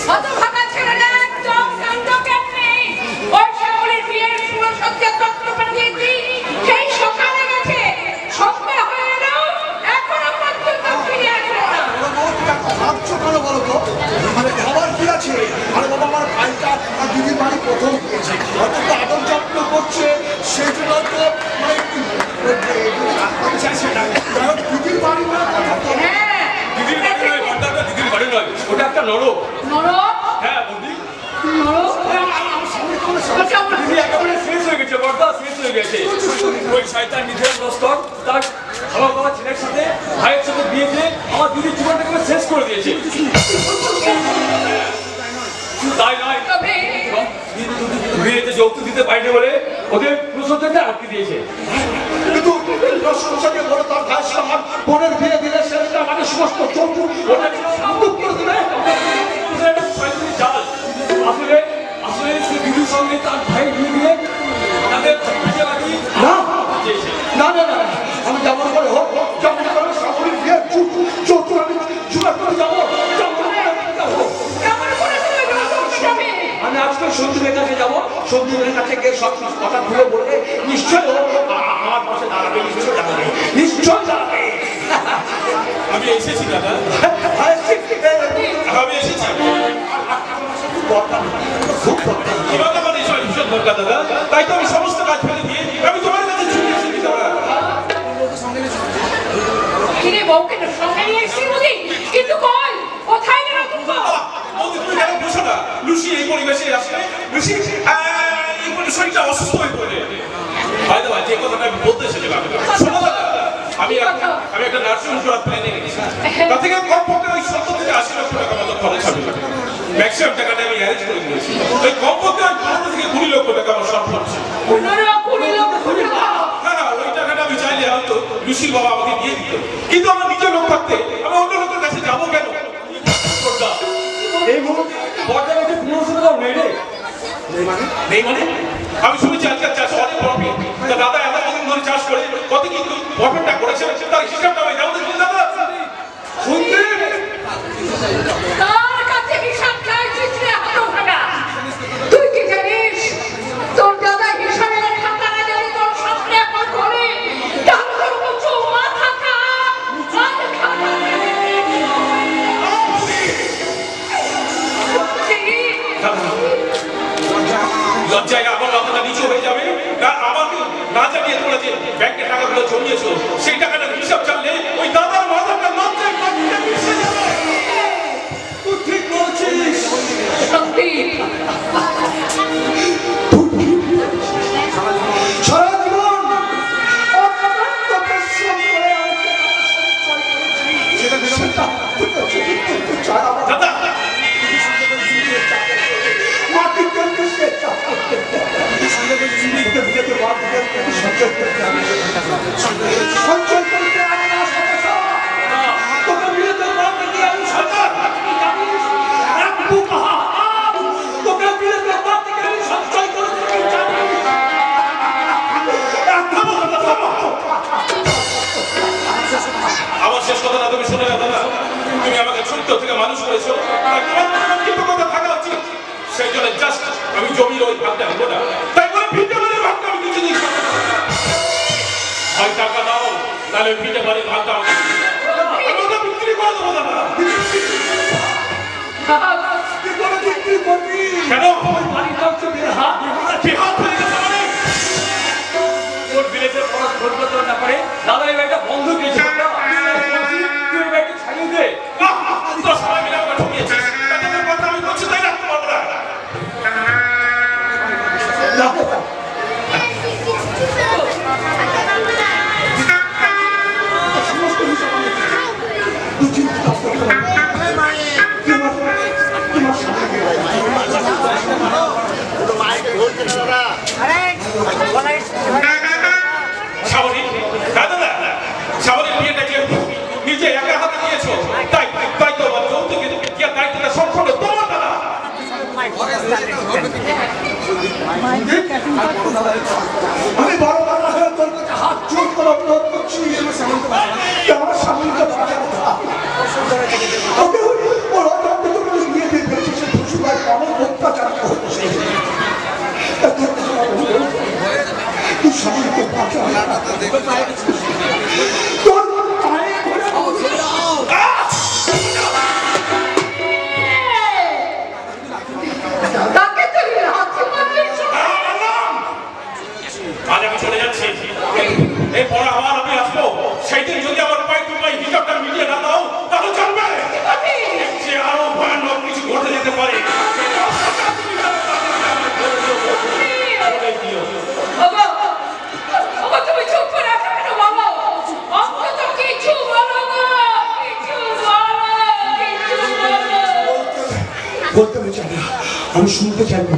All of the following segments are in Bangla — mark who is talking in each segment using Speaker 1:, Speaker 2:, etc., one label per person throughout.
Speaker 1: হতভাগা ছেলেরা একদম কাণ্ড জ্ঞান নেই। ওই শ্যামলীর বিয়ের পুরো সত্যের তত্ত্ব পাঠিয়েছি, সেই সকালে গেছে, সন্ধ্যা হয়ে এলেও এখনো পর্যন্ত ফিরে আসলো না।
Speaker 2: ভাবছো কেন বলো তো? মানে খাবার কি আছে? আরে বাবা, আমার ভাইটা আর দিদির বাড়ি প্রথম পেয়েছে, হয়তো তো আদর যত্ন করছে, সেই জন্য তো মানে দিদির বাড়ি না।
Speaker 1: হ্যাঁ,
Speaker 3: দিদির বাড়ি নয়, ঘরটা দিদির বাড়ি নয়, ওটা একটা নরক।
Speaker 1: নরক?
Speaker 3: হ্যাঁ বৌদি,
Speaker 1: নরক?
Speaker 3: দিদি একেবারে শেষ হয়ে গেছে, বড়দা শেষ হয়ে গেছে। ওই শয়তান নিধন নস্তর তার আমার বাবা ছেলের সাথে ভাইয়ের সাথে বিয়ে দিয়ে আমার দিদির জীবনটা একেবারে শেষ করে দিয়েছে। তাই নয়, বিয়েতে যৌতুক দিতে পারিনি বলে ওদের প্রসঙ্গটা আটকে দিয়েছে।
Speaker 2: কিন্তু সংসদে বলে তার ভাই আমার বোনের বিয়ে দিলে সেটা আমাকে সমস্ত চৌকুর ওদের সামুখ করে দেবে।
Speaker 3: আসলে আসলে সে দিদির সঙ্গে তার ভাই বিয়ে দিয়ে তাদের
Speaker 2: না না না, আমি যেমন করে হোক, যেমন করে সামরিক বিয়ে চৌকুর আমি জোগাড় করে যাবো। আমি আজকে সঞ্জুরের কাছে যাবো, সঞ্জুরের কাছে গিয়ে সব কথা খুলে বললে নিশ্চয় আমার পাশে দাঁড়াবে, নিশ্চয় দাঁড়াবে, নিশ্চয় দাঁড়াবে।
Speaker 3: আমি এসেছি দাদা, আমি এসেছি। কিভাবে আমার এই ভীষণ দরকার দাদা, তাই তো আমি সমস্ত কাজ ফেলে দিয়ে আমি তোমার কাছে ছুটে এসেছি দাদা।
Speaker 1: কিরে বউকে তো সঙ্গে নিয়ে এসেছি বুঝি, কিন্তু কই কোথায় গেল তুমি?
Speaker 3: তুমি কেন বুঝো না? লুসি এই পরিবেশে আসলে লুসি এই শরীরটা অসুস্থ হয়ে পড়ে। ভাই দাদা, যে কথাটা আমি বলতে এসেছিলাম, শোনো দাদা, আমি একটা নার্সিং করার প্ল্যানে গেছি। তা থেকে কমপক্ষে ওই 70 থেকে 80 লক্ষ টাকা মতো খরচ হবে। ম্যাক্সিমাম টাকাটা আমি অ্যারেঞ্জ করে দিয়েছি। ওই কমপক্ষে 15 থেকে 20 লক্ষ টাকা আমার শর্ট পড়ছে।
Speaker 1: 15-20 লক্ষ টাকা?
Speaker 3: হ্যাঁ, ওই টাকাটা আমি চাইলে হয়তো লুসির বাবা আমাকে দিয়ে দিত, কিন্তু আমার নিজের লোক থাকতে আমি অন্য লোকের কাছে যাবো কেন? এই মুহূর্তে বর্তমানে একটা 1500 টাকাও নেই রে। নেই মানে? আমি শুনেছি আজকাল চাষে অনেক প্রফিট। তা দাদা এত কদিন ধরে চাষ করে কত কিন্তু প্রফিটটা করেছে তার হিসাবটা আমি জানতে চাই দাদা। শুনতে
Speaker 1: তার কাছে হিসাব চাইছিস রে হতভাগা? তুই কি জানিস তোর দাদা হিসাবের খাতাটা যদি তোর সামনে এখন ধরে তাহলে তোর উঁচু মাথা
Speaker 3: লজ্জায় আমার মাথাটা নিচু হয়ে যাবে। আমাকে না জানিয়ে তোমরা যে ব্যাংকে টাকাগুলো জমিয়েছো সেই টাকাটার হিসাব জানলে ওই দাদার মাথাটা লজ্জায় মাটিতে মিশে যাবে।
Speaker 2: তুই ঠিক বলছিস।
Speaker 1: সত্যি
Speaker 2: সারা জীবন অক্লান্ত পরিশ্রম করে
Speaker 3: দাদা
Speaker 2: মাটিতে মিশে সঞ্চয় করতে আমি না সমস্যা তোকে বিয়েতে মারতে গিয়ে আমি সরকার রাখবো কাহা তোকে বিয়েতে মারতে গিয়ে আমি সঞ্চয় করতে জানি।
Speaker 3: আমার শেষ কথাটা তুমি শুনে না দাদা, তুমি আমাকে ছোট্ট থেকে মানুষ করেছো, তাই তোমার কিন্তু কথা থাকা উচিত। সেই জন্য জাস্ট আমি জমির ওই ভাগটা হবো না, তাই বলে ভিটে বাড়ির ভাগটা আমি কিছু দিই। হয় টাকা দাও, তাহলে ভিটে বাড়ির ভাগটা আমাকে আমি ওটা বিক্রি করে দেবো দাদা।
Speaker 2: তুই বলে বিক্রি করবি
Speaker 3: কেন?
Speaker 2: বাড়িটা হচ্ছে বেহাত
Speaker 3: বিহাত হয়ে গেছে মানে ওর বিলেতে খোঁজ করতে না পারে দাদা এই বাড়িটা বন্ধ দিয়েছে। তুই এই বাড়িটা ছাড়িয়ে দে। তোর সবাই মিলে আমাকে ঠকিয়েছিস, তাদের কথা আমি বলছি তাই রাখতে পারবো না।
Speaker 2: সমস্ত হিসাব আমি তুই চিন্তা করতে পারবি তোমার সামনে
Speaker 3: শাবরী, দাদা শাবরীর বিয়েটা যেহেতু নিজে একা হাতে দিয়েছো, তাই তাই তো আমার যৌতুকের দায়িত্বটা সম্পূর্ণ তোমার দাদা।
Speaker 2: আমি বড় দাদা হয়ে তোর কাছে হাত জোর করে অনুরোধ করছি আমার সামনে বিয়ে দিয়ে ফেলছিস বাঁচা। তোর পায়ে ধরে বলছি,
Speaker 1: তাকে তুই লাথি মারলি শুনে?
Speaker 3: আজ আমি চলে যাচ্ছি, এরপর আবার আমি আসবো। সেই দিন যদি আমার পাই তুমি হিসাবটা মিলিয়ে না দাও তাহলে চলবে। যে আরো ভয়ানক কিছু ঘটে যেতে পারে।
Speaker 1: ওগো, ওগো তুমি চুপ করে আছো কেন বাবা? অন্তত কিছু বলো গো, কিছু বলো, কিছু বলো।
Speaker 2: বলতে আমি চাই না, আমি শুনতে চাই না,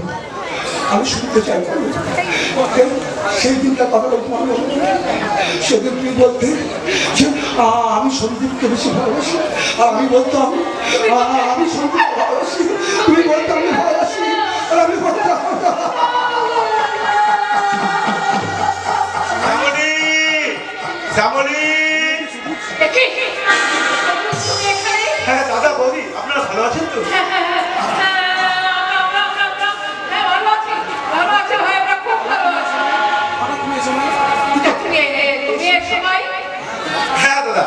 Speaker 2: আমি শুনতে চাই না। সেই দিনটা কথা বলতে পারবো, সেদিন তুমি বলতে যে আমি সন্দীপকে বেশি ভালোবাসি, আর আমি বলতাম আমি সন্দীপকে ভালোবাসি, তুমি বলতে আমি ভালোবাসি, আর আমি বলতাম
Speaker 4: শ্যামলী, শ্যামলী।
Speaker 1: দেখি, তুমি এখানে?
Speaker 4: হ্যাঁ দাদা বৌদি, আপনারা ভালো আছেন তো?
Speaker 1: হ্যাঁ, ভালো আছি, ভালো আছি ভাই, আমরা খুব ভালো আছি। তুমি এ সময়?
Speaker 4: হ্যাঁ দাদা,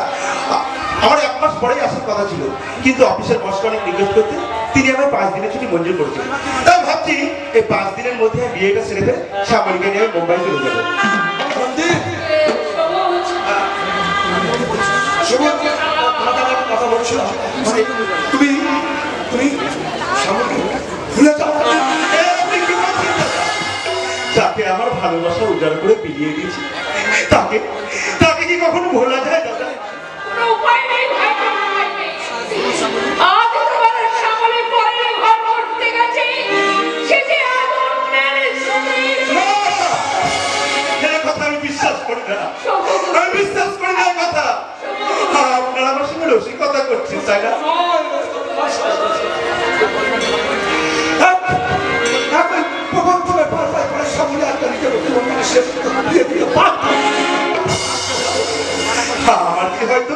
Speaker 4: আমার 1 মাস পরেই আসার কথা ছিল, কিন্তু অফিসের বসকে অনেক রিকোয়েস্ট করতে তিনি আমায় 5 দিনের ছুটি মঞ্জুর করেছিলেন। তাই ভাবছি এই 5 দিনের মধ্যে বিয়েটা সেরে ফেলে শ্যামলীকে নিয়ে মুম্বাই চলে যাবো।
Speaker 1: সবুজ,
Speaker 2: কথা বলছিলাম, মানে তুমি তুমি শ্যামলকে ভুলে যাও।
Speaker 4: এ, আপনি কি বলছেন দাদা? যাকে আমার ভালোবাসা উজাড় করে বিলিয়ে দিয়েছি তাকে তাকে কি কখনো ভোলা যায় দাদা?
Speaker 1: কোনো উপায় নেই ভাই, কোনো উপায় নেই। আজ তোমার সামনে পরের ঘর করতে গেছে, সে যে আগুনের শরীর।
Speaker 4: এর কথা আমি বিশ্বাস করি না, আমি বিশ্বাস করি না এর কথা। আপনারা আমার সঙ্গে রসিকতা করছেন তাই না? আমার কি হয়তো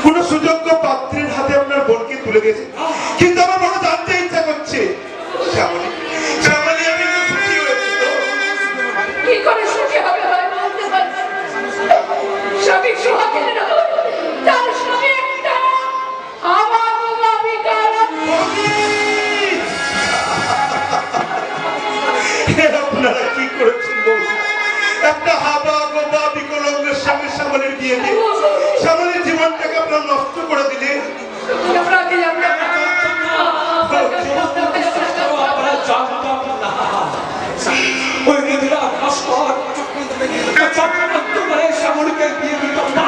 Speaker 4: কোন সুযোগ্য পাত্রের হাতে আপনার বোনকে তুলে দিয়েছে, কিন্তু আমার বড় জানতে ইচ্ছা করছে শ্যামলী, শ্যামলী আমি তো সুখী হয়েছি তো?
Speaker 1: কি করে সুখী হবে ভাই বলতে পারছি না। স্বামী সোহাগের নয়, তার স্বামী একটা হাওয়া বিকার।
Speaker 4: আপনারা কি করেছেন বৌদি? একটা হাবা গোবা বিকলঙ্গের সঙ্গে শ্যামলীর বিয়ে দিয়ে শ্যামলীর জীবনটাকে আপনারা নষ্ট করে দিলেন।
Speaker 1: আমরা কি জানতাম না?
Speaker 2: আমরা জানতাম না। ওই মেয়েরা ভাস্কর চক্রান্ত করে শ্যামলকে বিয়ে দিত না।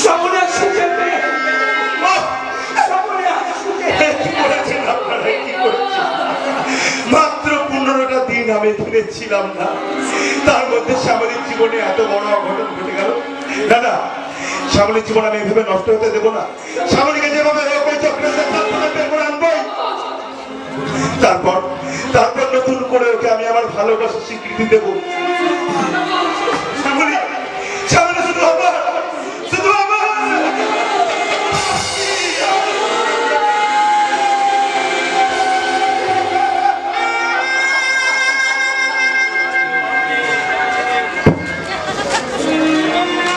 Speaker 2: শ্যামলের সুখে পেয়ে
Speaker 4: কি করেছেন আপনারা, কি করেছেন? মাত্র 15টা দিন আমি এখানে ছিলাম না, তার মধ্যে শ্যামলীর জীবনে এত বড় অঘটন ঘটে গেল। দাদা, শ্যামলীর জীবন আমি এভাবে নষ্ট হতে দেবো না। শ্যামলীকে যেভাবে হোক ওই চক্রান্তের হাত থেকে বের করে আনবোই। তারপর তারপর নতুন করে ওকে আমি আমার ভালোবাসার স্বীকৃতি দেবো।